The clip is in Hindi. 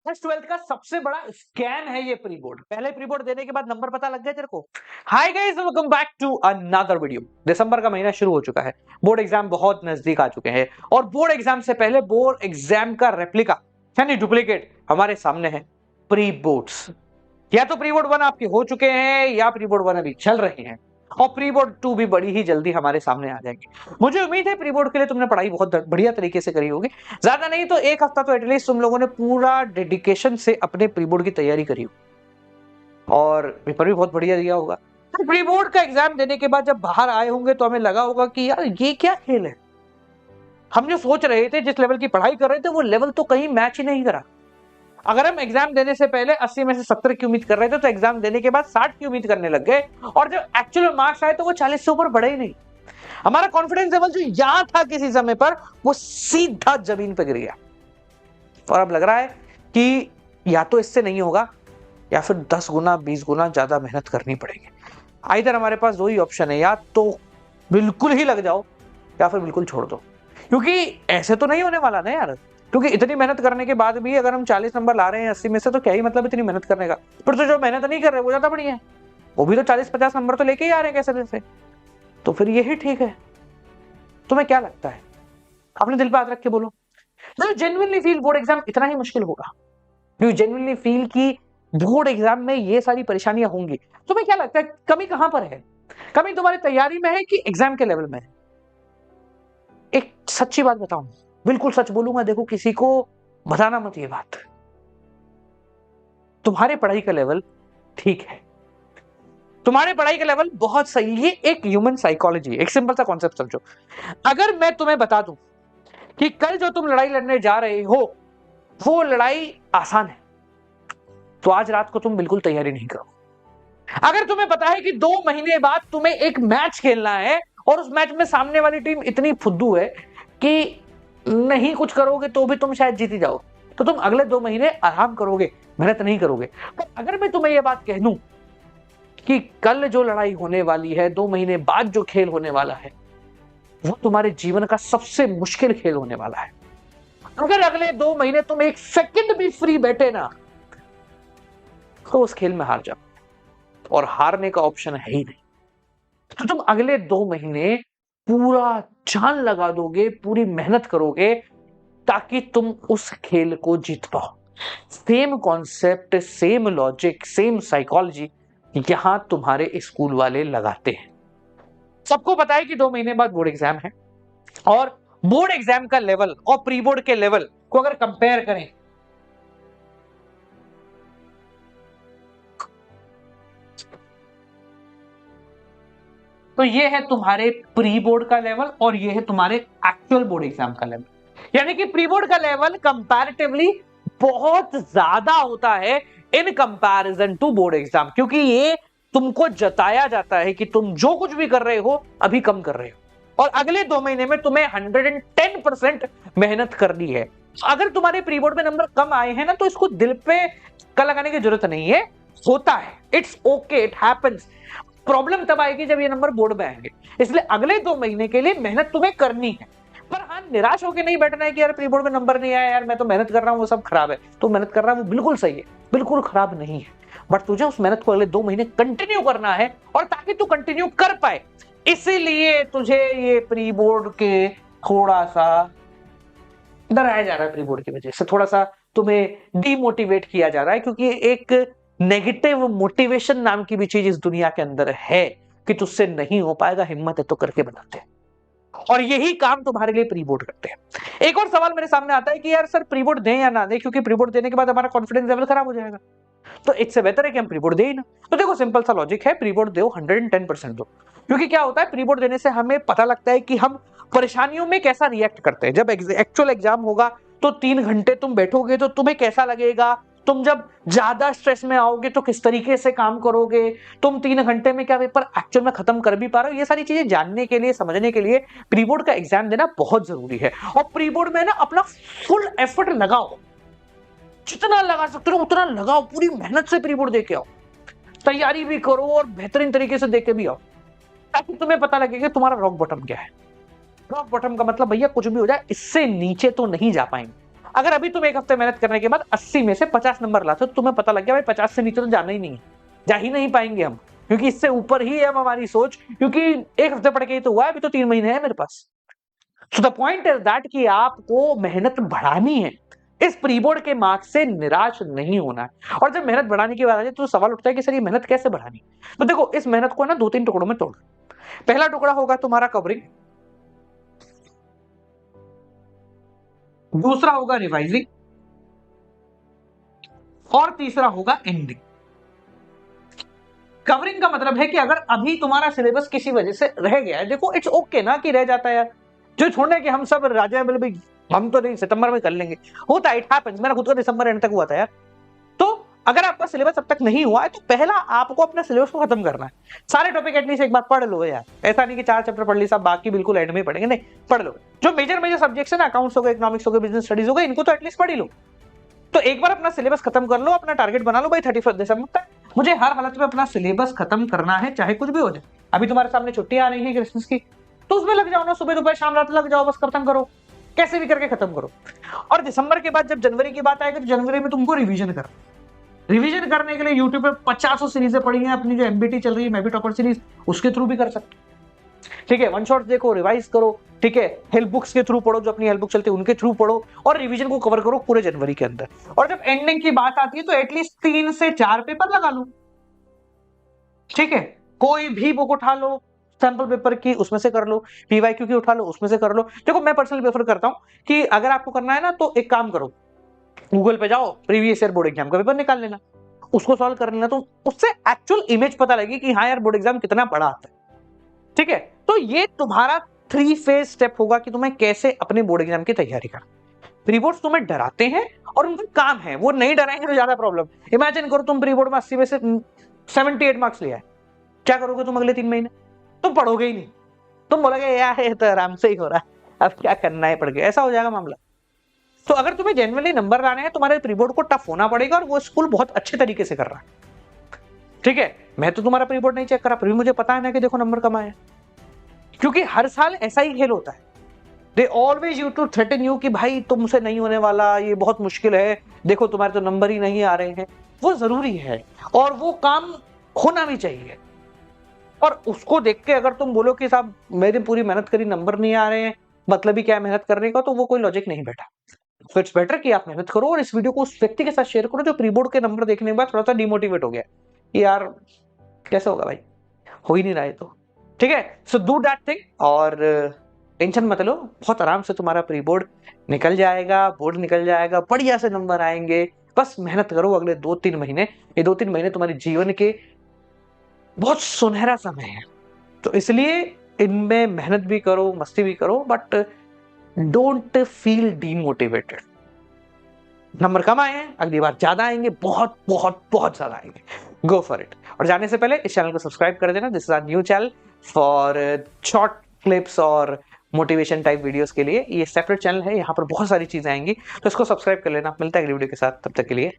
क्लास 12th का सबसे बड़ा स्कैम है ये प्री बोर्ड। पहले प्री बोर्ड देने के बाद नंबर पता लग गया तेरे को। Hi guys, welcome back to another video. दिसंबर का महीना शुरू हो चुका है, बोर्ड एग्जाम बहुत नजदीक आ चुके हैं और बोर्ड एग्जाम से पहले बोर्ड एग्जाम का रेप्लिका यानी डुप्लीकेट हमारे सामने है, प्री बोर्ड्स। या तो प्री बोर्ड 1 आपके हो चुके हैं या प्री बोर्ड 1 अभी चल रहे हैं और प्री बोर्ड 2 भी बड़ी ही जल्दी हमारे सामने आ जाएंगे। मुझे उम्मीद है प्री बोर्ड के लिए तुमने पढ़ाई बहुत बढ़िया तरीके से करी होगी। ज्यादा नहीं तो एक हफ्ता तो एटलीस्ट तुम लोगों ने पूरा डेडिकेशन से अपने प्री बोर्ड की तैयारी करी हो और पेपर भी बहुत बढ़िया दिया होगा। तो प्री बोर्ड का एग्जाम देने के बाद जब बाहर आए होंगे तो हमें लगा होगा कि यार ये क्या खेल है। हम जो सोच रहे थे, जिस लेवल की पढ़ाई कर रहे थे, वो लेवल तो कहीं मैच ही नहीं करा। अगर हम एग्जाम देने से पहले 80 में से 70 की उम्मीद कर रहे थे तो एग्जाम देने के बाद 60 की उम्मीद करने लग गए और जब एक्चुअल मार्क्स आए तो वो 40 से ऊपर बढ़े ही नहीं। हमारा कॉन्फिडेंस लेवल जो यहां था किसी समय पर, वो सीधा जमीन पर गिर गया और अब लग रहा है कि या तो इससे नहीं होगा या फिर 10 गुना 20 गुना ज्यादा मेहनत करनी पड़ेगी। आइदर हमारे पास दो ही ऑप्शन है, या तो बिल्कुल ही लग जाओ या फिर बिल्कुल छोड़ दो, क्योंकि ऐसे तो नहीं होने वाला ना यार। क्योंकि इतनी मेहनत करने के बाद भी अगर हम 40 नंबर ला रहे हैं 80 में से, तो क्या ही मतलब इतनी मेहनत करने का। फिर तो जो मेहनत नहीं कर रहे वो ज्यादा बढ़िया है, वो भी तो 40-50 नंबर तो लेके ही आ रहे हैं कैसे कैसे, तो फिर यही ठीक है। तुम्हें क्या लगता है? अपने दिल पे हाथ रख के बोलो। Do you genuinely feel bored exam इतना ही मुश्किल होगा? डू यू जेन्युइनली फील कि बोर्ड एग्जाम में ये सारी परेशानियां होंगी? तुम्हें क्या लगता है कमी कहां पर है? कमी तुम्हारी तैयारी में है कि एग्जाम के लेवल में है? एक सच्ची बात बताऊं, बिल्कुल सच बोलूंगा, देखो किसी को बताना मत ये बात। तुम्हारे पढ़ाई का लेवल ठीक है, तुम्हारे पढ़ाई का लेवल बहुत सही है। एक ह्यूमन साइकोलॉजी, एक सिंपल सा कॉन्सेप्ट समझो। अगर मैं तुम्हें बता दूं कि कल जो तुम लड़ाई लड़ने जा रहे हो वो लड़ाई आसान है, तो आज रात को तुम बिल्कुल तैयारी नहीं करो। अगर तुम्हें पता है कि 2 महीने बाद तुम्हें एक मैच खेलना है और उस मैच में सामने वाली टीम इतनी फुद्दू है कि नहीं कुछ करोगे तो भी तुम शायद जीत ही जाओ, तो तुम अगले 2 महीने आराम करोगे, मेहनत नहीं करोगे। पर अगर मैं तुम्हें यह बात कह दूं कि कल जो लड़ाई होने वाली है, 2 महीने बाद जो खेल होने वाला है, वो तुम्हारे जीवन का सबसे मुश्किल खेल होने वाला है। अगर अगले 2 महीने तुम एक सेकंड भी फ्री बैठे ना, तो उस खेल में हार जाओ, और हारने का ऑप्शन है ही नहीं। तो तुम अगले 2 महीने पूरा जान लगा दोगे, पूरी मेहनत करोगे ताकि तुम उस खेल को जीत पाओ। Same concept, same logic, same psychology यहां तुम्हारे स्कूल वाले लगाते हैं। सबको पता है कि 2 महीने बाद बोर्ड एग्जाम है और बोर्ड एग्जाम का लेवल और प्री बोर्ड के लेवल को अगर कंपेयर करें, तो ये है तुम्हारे प्री बोर्ड का लेवल और ये है तुम्हारे एक्चुअल बोर्ड एग्जाम का लेवल। यानी कि प्री बोर्ड का लेवल कंपैरेटिवली बहुत ज्यादा होता है in comparison to board exam, क्योंकि ये तुमको जताया जाता है कि तुम जो कुछ भी कर रहे हो अभी कम कर रहे हो और अगले 2 महीने में तुम्हें 110% मेहनत करनी है। अगर तुम्हारे प्री बोर्ड में नंबर कम आए हैं ना, तो इसको दिल पे कल लगाने की जरूरत नहीं है, होता है, it's okay, it happens. Problem तब आएगी जब ये नंबर बोर्ड में आएंगे। इसलिए अगले 2 महीने के लिए मेहनत तुम्हें करनी है, पर हाँ निराश होकर नहीं बैठना है कि यार प्री बोर्ड में नंबर नहीं आया, यार मैं तो मेहनत कर रहा हूँ वो सब खराब है। तो मेहनत कर रहा है वो बिल्कुल सही है, बिल्कुल खराब नहीं है, बट तुझे उस मेहनत को अगले 2 महीने कंटिन्यू करना है। और ताकि तू कंटिन्यू कर पाए, इसीलिए तुझे ये प्री बोर्ड के थोड़ा सा डराया जा रहा है, प्री बोर्ड की वजह से थोड़ा सा तुम्हें डिमोटिवेट किया जा रहा है, क्योंकि एक नेगेटिव मोटिवेशन नाम की भी चीज इस दुनिया के अंदर है कि तुझसे नहीं हो पाएगा, हिम्मत है तो करके बताते हैं। और यही काम तुम्हारे लिए प्री बोर्ड करते हैं। एक और सवाल मेरे सामने आता है कि यार सर प्री बोर्ड दें या ना दें, क्योंकि प्री बोर्ड देने के बाद हमारा कॉन्फिडेंस लेवल खराब हो जाएगा, तो इससे बेहतर है कि हम प्री बोर्ड दे ही ना। तो देखो सिंपल सा लॉजिक है, प्री बोर्ड दो, 110% दो। क्योंकि क्या होता है, प्री बोर्ड देने से हमें पता लगता है कि हम परेशानियों में कैसा रिएक्ट करते हैं। जब एक्चुअल एग्जाम होगा तो 3 घंटे तुम बैठोगे तो तुम्हें कैसा लगेगा, तुम जब ज्यादा स्ट्रेस में आओगे तो किस तरीके से काम करोगे, तुम 3 घंटे में क्या पेपर एक्चुअल में खत्म कर भी पा रहे हो, ये सारी चीजें जानने के लिए, समझने के लिए प्री बोर्ड का एग्जाम देना बहुत जरूरी है। और प्री बोर्ड में ना अपना फुल एफर्ट लगाओ, जितना लगा सकते हो उतना लगाओ, पूरी मेहनत से प्री बोर्ड देके आओ, तैयारी भी करो और बेहतरीन तरीके से देके भी आओ, ताकि तुम्हें पता लगे कि तुम्हारा रॉक बॉटम क्या है। रॉक बॉटम का मतलब भैया कुछ भी हो जाए इससे नीचे तो नहीं जा पाएंगे। अगर अभी तुम एक हफ्ते मेहनत करने के बाद 80 में से 50 नंबर लाते हो तो तुम्हें पता लग गया भाई 50 से नीचे तो जाना ही नहीं है, जा ही नहीं पाएंगे हम, क्योंकि इससे ऊपर ही है हमारी सोच, क्योंकि एक हफ्ते पढ़ के ही तो हुआ है, अभी तो 3 महीने है मेरे पास। So the point is that कि आपको मेहनत बढ़ानी है, इस प्री बोर्ड के मार्क्स से निराश नहीं होना है। और जब मेहनत बढ़ाने की बात आ जाए तो सवाल उठता है कि सर ये मेहनत कैसे बढ़ानी। तो देखो इस मेहनत को ना 2-3 टुकड़ों में तोड़। पहला टुकड़ा होगा तुम्हारा कवरिंग, दूसरा होगा रिवाइजिंग, और तीसरा होगा एंडिंग। कवरिंग का मतलब है कि अगर अभी तुम्हारा सिलेबस किसी वजह से रह गया है, देखो इट्स ओके ना कि रह जाता है यार, जो छोड़ने कि हम सब राजा भाई हम तो नहीं सितंबर में कर लेंगे, होता है, इट हैपेंस। मेरा खुद का दिसंबर एंड तक हुआ था यार। तो अगर आपका सिलेबस अब तक नहीं हुआ है तो पहला आपको अपना सिलेबस को खत्म करना है। सारे टॉपिक एटलीस्ट एक बार पढ़ लो यार, ऐसा नहीं कि 4 चैप्टर पढ़ ली सब बाकी बिल्कुल एंड में पढ़ेंगे, नहीं पढ़ लो। जो मेजर सब्जेक्ट्स है ना, अकाउंट्स हो गए, इकोनॉमिक्स हो गए, बिजनेस स्टडीज हो गए, इनको तो एटलीस्ट पढ़ ही लो। तो एक बार अपना सिलेबस खत्म कर लो, अपना टारगेट बना लो भाई 31 दिसंबर तक मुझे हर हालत में अपना सिलेबस खत्म करना है, चाहे कुछ भी हो जाए। अभी तुम्हारे सामने छुट्टियां आ रही है क्रिसमस की, तो उसमें लग जाओ ना, सुबह दोपहर शाम रात लग जाओ, बस खत्म करो, कैसे भी करके खत्म करो। और दिसंबर के बाद जब जनवरी की बात आएगी तो जनवरी में तुमको रिवीजन करने के लिए यूट्यूब पे 50 सीरीजें पड़ी हैं, अपनी जो एमबीटी चल रही है मैं भी टॉपर सीरीज, उसके थ्रू भी कर सकते, ठीक है। वन शॉट देखो, रिवाइज करो, ठीक है। हेल्प बुक्स के थ्रू पढ़ो, जो अपनी हेल्प बुक चलती है उनके थ्रू पढ़ो, और रिवीजन को कवर करो पूरे जनवरी के अंदर। और जब एंडिंग की बात आती है तो एटलीस्ट 3 से 4 पेपर लगा लो, ठीक है। कोई भी बुक उठा लो सैंपल पेपर की, उसमें से कर लो, पीवाईक्यू की उठा लो, उसमें से कर लो। देखो मैं पर्सनली प्रेफर करता हूं कि अगर आपको करना है ना तो एक काम करो, गूगल पे जाओ, प्रीवियस ईयर बोर्ड एग्जाम का पेपर निकाल लेना, उसको सॉल्व कर लेना, तो उससे एक्चुअल इमेज पता लगेगी कि हाँ यार बोर्ड एग्जाम कितना बड़ा आता है, ठीक है। तो ये तुम्हारा 3 फेज स्टेप होगा कि तुम्हें कैसे अपने बोर्ड एग्जाम की तैयारी करना। प्री बोर्ड्स तुम्हें डराते हैं और उनका काम है, वो नहीं डराएंगे तो ज्यादा प्रॉब्लम। इमेजिन करो तुम प्री बोर्ड में 80 में से 78 मार्क्स लिया है, क्या करोगे तुम अगले 3 महीने? तुम पढ़ोगे ही नहीं, तुम बोलोगे यार ये तो आराम से ही हो रहा है, अब क्या करना है पढ़ के, ऐसा हो जाएगा मामला। तो अगर तुम्हें जेन्युइनली नंबर लाने हैं, तुम्हारे प्री बोर्ड को टफ होना पड़ेगा, और वो स्कूल बहुत अच्छे तरीके से कर रहा है, ठीक है। मैं तो तुम्हारा प्री बोर्ड नहीं चेक करा, फिर भी मुझे पता है ना कि देखो नंबर कम आए, क्योंकि हर साल ऐसा ही खेल होता है। They always you to threaten you कि भाई तुमसे नहीं होने वाला, ये बहुत मुश्किल है, देखो तुम्हारे तो नंबर ही नहीं आ रहे हैं। वो जरूरी है और वो काम होना भी चाहिए, और उसको देख के अगर तुम बोलो कि साहब मेरी पूरी मेहनत करी नंबर नहीं आ रहे हैं, मतलब ही क्या मेहनत करने का, तो वो कोई लॉजिक नहीं बैठा। सो इट्स बेटर कि आप मेहनत करो और इस वीडियो को उस व्यक्ति के साथ शेयर करो जो प्री बोर्ड के नंबर देखने के बाद थोड़ा सा डिमोटिवेट हो गया, यार कैसे होगा भाई, हो ही नहीं रहा है तो, ठीक है। सो डू दैट थिंग, और टेंशन मत लो, बहुत आराम से तुम्हारा प्री बोर्ड निकल जाएगा, बोर्ड निकल जाएगा, बढ़िया से नंबर आएंगे। बस मेहनत करो अगले 2-3 महीने, ये 2-3 महीने तुम्हारे जीवन के बहुत सुनहरा समय है, तो इसलिए इनमें मेहनत भी करो, मस्ती भी करो, but don't feel demotivated. Number कम आए हैं, अगली बार ज्यादा आएंगे, बहुत बहुत बहुत ज्यादा आएंगे, गो फॉर इट। और जाने से पहले इस चैनल को सब्सक्राइब कर देना, this is our new channel for short clips और मोटिवेशन टाइप वीडियोस के लिए। ये सेपरेट चैनल है, यहाँ पर बहुत सारी चीजें आएंगी, तो इसको सब्सक्राइब कर लेना। मिलता है अगली वीडियो के साथ, तब तक के लिए